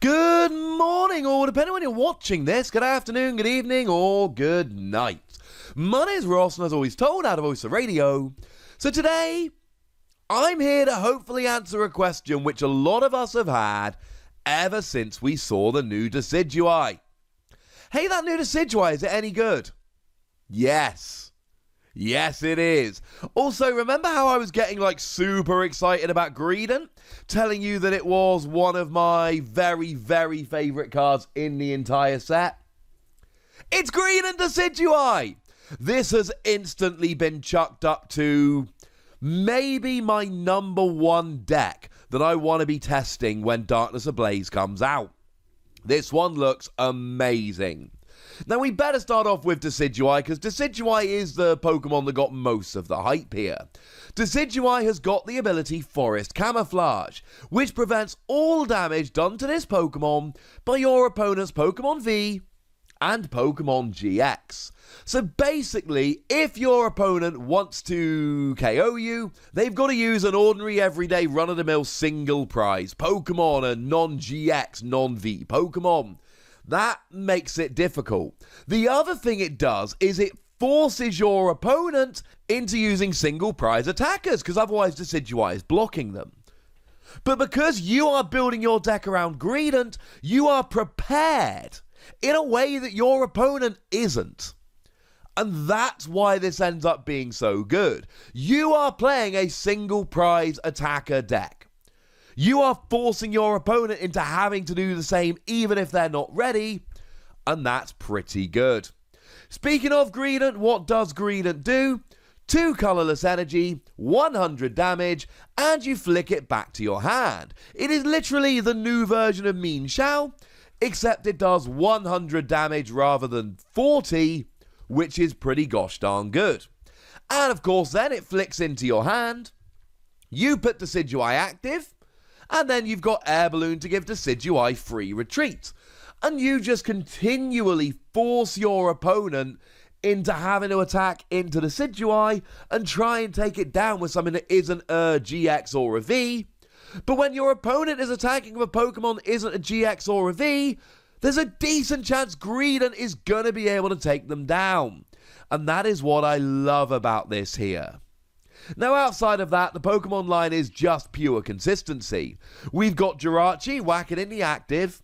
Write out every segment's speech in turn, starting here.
Good morning, or depending on when you're watching this, good afternoon, good evening, or good night. My name is Ross, and as always told, out of Oyster Radio. So today, I'm here to hopefully answer a question which a lot of us have had ever since we saw the new Decidueye. Hey, that new Decidueye, is it any good? Yes. Yes, it is. Also, remember how I was getting super excited about Greedent? Telling you that it was one of my very, very favourite cards in the entire set? It's Greedent Decidueye! This has instantly been chucked up to maybe my number one deck that I want to be testing when Darkness Ablaze comes out. This one looks amazing. Now, we better start off with Decidueye, because Decidueye is the Pokemon that got most of the hype here. Decidueye has got the ability Forest Camouflage, which prevents all damage done to this Pokemon by your opponent's Pokemon V and Pokemon GX. So basically, if your opponent wants to KO you, they've got to use an ordinary, everyday, run-of-the-mill single prize Pokemon, a non-GX, non-V Pokemon. That makes it difficult. The other thing it does is it forces your opponent into using single prize attackers, because otherwise Decidueye is blocking them. But because you are building your deck around Greedent, you are prepared in a way that your opponent isn't. And that's why this ends up being so good. You are playing a single prize attacker deck. You are forcing your opponent into having to do the same even if they're not ready, and that's pretty good. Speaking of Greedent, what does Greedent do? 2 colorless energy, 100 damage, and you flick it back to your hand. It is literally the new version of Mean Shao, except it does 100 damage rather than 40, which is pretty gosh darn good. And of course then it flicks into your hand, you put Decidueye active, and then you've got Air Balloon to give Decidueye free retreat. And you just continually force your opponent into having to attack into Decidueye and try and take it down with something that isn't a GX or a V. But when your opponent is attacking with a Pokemon that isn't a GX or a V, there's a decent chance Greedent is going to be able to take them down. And that is what I love about this here. Now, outside of that, the Pokemon line is just pure consistency. We've got Jirachi, whack it in the active,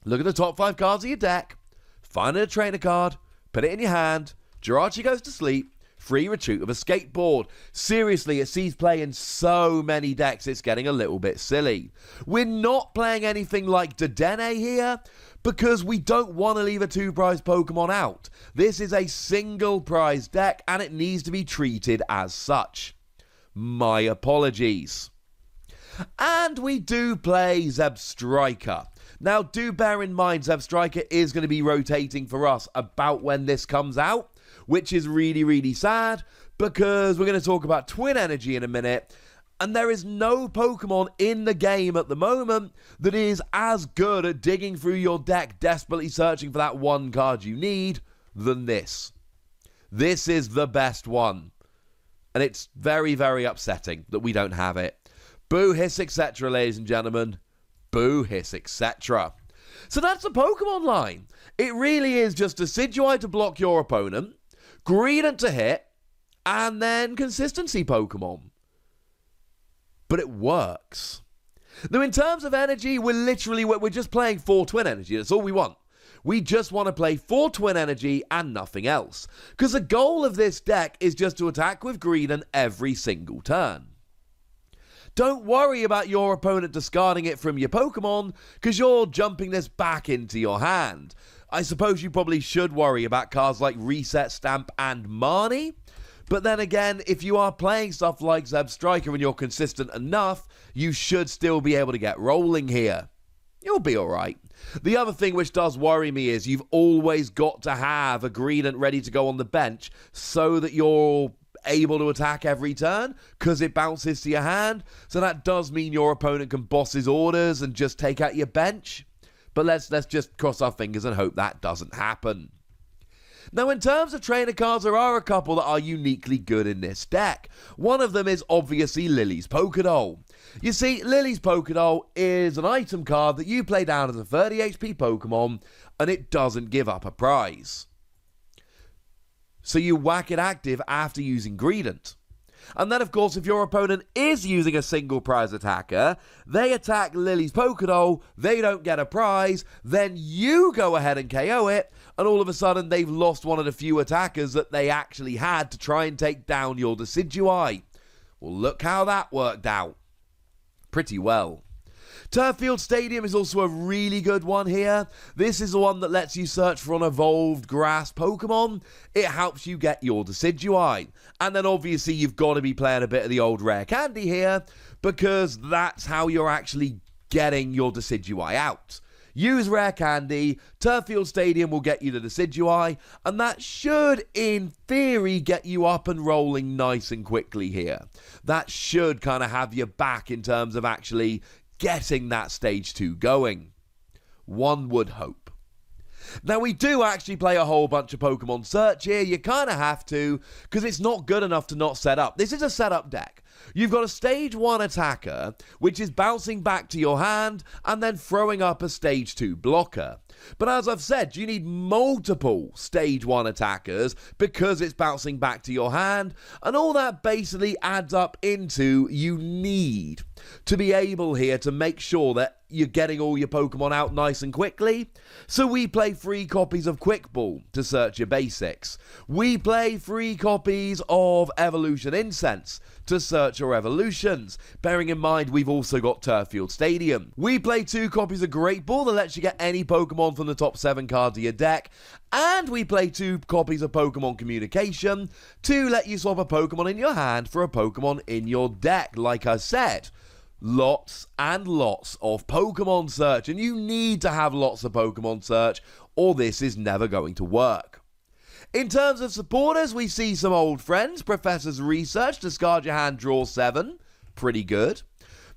look at the top 5 cards of your deck, find a trainer card, put it in your hand, Jirachi goes to sleep, free retreat of a skateboard. Seriously, it sees play in so many decks, it's getting a little bit silly. We're not playing anything like Dedenne here, because we don't want to leave a 2-prize Pokemon out. This is a single prize deck, and it needs to be treated as such. My apologies. And we do play Zebstrika. Now, do bear in mind, Zebstrika is going to be rotating for us about when this comes out, which is really, really sad, because we're going to talk about Twin Energy in a minute, and there is no Pokemon in the game at the moment that is as good at digging through your deck, desperately searching for that one card you need, than this. This is the best one. And it's very, very upsetting that we don't have it. Boo, hiss, etc., ladies and gentlemen. Boo, hiss, etc. So that's the Pokemon line. It really is just Decidueye to block your opponent, Greedent to hit, and then consistency Pokemon. But it works. Now, in terms of energy, we're just playing 4 Twin Energy. That's all we want. We just want to play 4 Twin Energy and nothing else. Because the goal of this deck is just to attack with Greedent every single turn. Don't worry about your opponent discarding it from your Pokemon, because you're jumping this back into your hand. I suppose you probably should worry about cards like Reset Stamp and Marnie. But then again, if you are playing stuff like Zebstrika and you're consistent enough, you should still be able to get rolling here. You'll be alright. The other thing which does worry me is you've always got to have a Greedent ready to go on the bench so that you're able to attack every turn, because it bounces to your hand. So that does mean your opponent can boss his orders and just take out your bench. But let's just cross our fingers and hope that doesn't happen. Now, in terms of trainer cards, there are a couple that are uniquely good in this deck. One of them is obviously Lily's Pokédoll. You see, Lily's Pokédoll is an item card that you play down as a 30 HP Pokemon, and it doesn't give up a prize. So you whack it active after using Greedent. And then, of course, if your opponent is using a single prize attacker, they attack Lily's Pokédoll, they don't get a prize, then you go ahead and KO it, and all of a sudden they've lost one of the few attackers that they actually had to try and take down your Decidueye. Well, look how that worked out. Pretty well. Turffield Stadium is also a really good one here. This is the one that lets you search for an evolved grass Pokemon. It helps you get your Decidueye. And then obviously you've got to be playing a bit of the old rare candy here, because that's how you're actually getting your Decidueye out. Use rare candy, Turffield Stadium will get you the Decidueye, and that should, in theory, get you up and rolling nice and quickly here. That should kind of have you back in terms of actually getting that stage 2 going. One would hope. Now, we do actually play a whole bunch of Pokemon Search here. You kind of have to, because it's not good enough to not set up. This is a setup deck. You've got a stage 1 attacker, which is bouncing back to your hand and then throwing up a stage 2 blocker. But as I've said, you need multiple stage 1 attackers because it's bouncing back to your hand, and all that basically adds up into you need to be able here to make sure that you're getting all your Pokemon out nice and quickly. So we play 3 copies of Quick Ball to search your basics. We play 3 copies of Evolution Incense to search your evolutions, bearing in mind we've also got Turffield Stadium. We play 2 copies of Great Ball that lets you get any Pokemon from the top 7 cards of your deck, and we play 2 copies of Pokemon Communication to let you swap a Pokemon in your hand for a Pokemon in your deck. Like I said, lots and lots of Pokemon Search, and you need to have lots of Pokemon Search or this is never going to work. In terms of supporters, we see some old friends. Professor's Research, discard your hand, draw 7. Pretty good.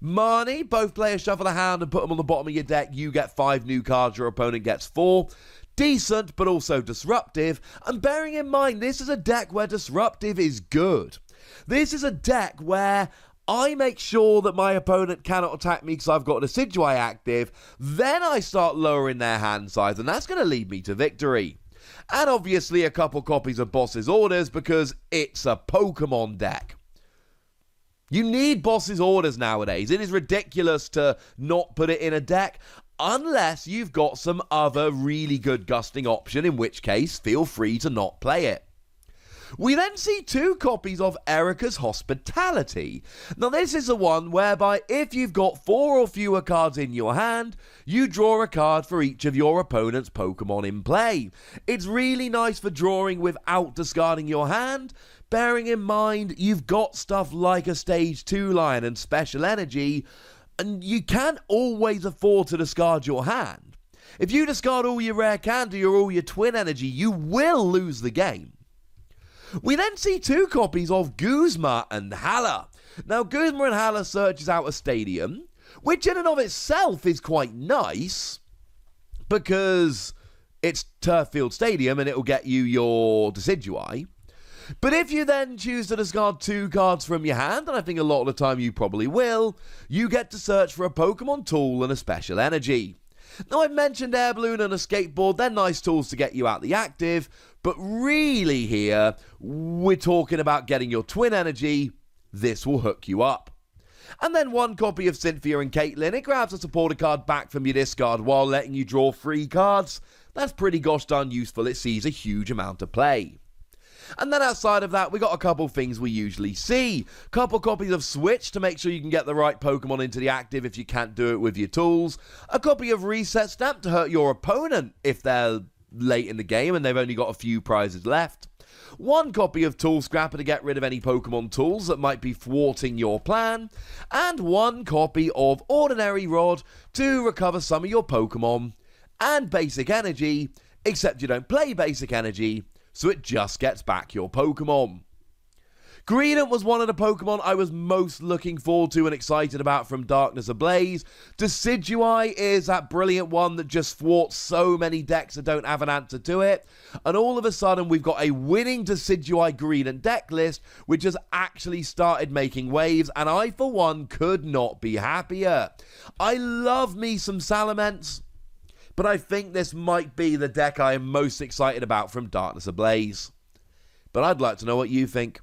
Marnie, both players shuffle a hand and put them on the bottom of your deck. You get 5 new cards, your opponent gets 4. Decent, but also disruptive. And bearing in mind, this is a deck where disruptive is good. This is a deck where I make sure that my opponent cannot attack me because I've got a Decidueye active. Then I start lowering their hand size, and that's going to lead me to victory. And obviously a couple copies of Boss's Orders because it's a Pokemon deck. You need Boss's Orders nowadays. It is ridiculous to not put it in a deck unless you've got some other really good gusting option, in which case feel free to not play it. We then see 2 copies of Erica's Hospitality. Now this is the one whereby if you've got 4 or fewer cards in your hand, you draw a card for each of your opponent's Pokemon in play. It's really nice for drawing without discarding your hand, bearing in mind you've got stuff like a Stage 2 line and Special Energy, and you can't always afford to discard your hand. If you discard all your rare candy or all your twin energy, you will lose the game. We then see 2 copies of Guzma and Hala. Now, Guzma and Hala searches out a stadium, which in and of itself is quite nice, because it's Turffield Stadium and it'll get you your Decidueye. But if you then choose to discard 2 cards from your hand, and I think a lot of the time you probably will, you get to search for a Pokemon tool and a Special Energy. Now, I mentioned Air Balloon and a Skateboard. They're nice tools to get you out the active, but really here, we're talking about getting your twin energy. This will hook you up. And then 1 copy of Cynthia and Caitlin. It grabs a supporter card back from your discard while letting you draw 3 cards. That's pretty gosh darn useful. It sees a huge amount of play. And then outside of that, we got a couple things we usually see. Couple copies of Switch to make sure you can get the right Pokemon into the active if you can't do it with your tools. A copy of Reset Stamp to hurt your opponent if they're late in the game and they've only got a few prizes left. 1 copy of Tool Scrapper to get rid of any Pokemon tools that might be thwarting your plan. And 1 copy of Ordinary Rod to recover some of your Pokemon. And Basic Energy, except you don't play Basic Energy, so it just gets back your Pokemon. Greedent was one of the Pokemon I was most looking forward to and excited about from Darkness Ablaze. Decidueye is that brilliant one that just thwarts so many decks that don't have an answer to it. And all of a sudden, we've got a winning Decidueye Greedent deck list, which has actually started making waves, and I, for one, could not be happier. I love me some Salamence, but I think this might be the deck I am most excited about from Darkness Ablaze. But I'd like to know what you think.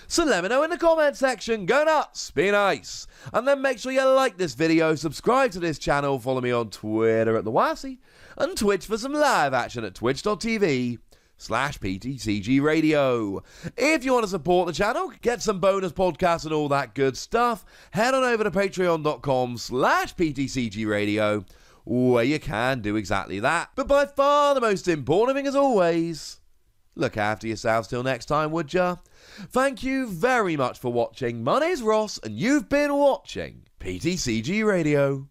So let me know in the comment section. Go nuts, be nice, and then make sure you like this video, subscribe to this channel, follow me on Twitter at TheWassy, and Twitch for some live action at twitch.tv/PTCG Radio. If you want to support the channel, get some bonus podcasts and all that good stuff, head on over to patreon.com/PTCG Radio, where you can do exactly that. But by far the most important thing, as always, look after yourselves till next time, would ya? Thank you very much for watching. My name's Ross, and you've been watching PTCG Radio.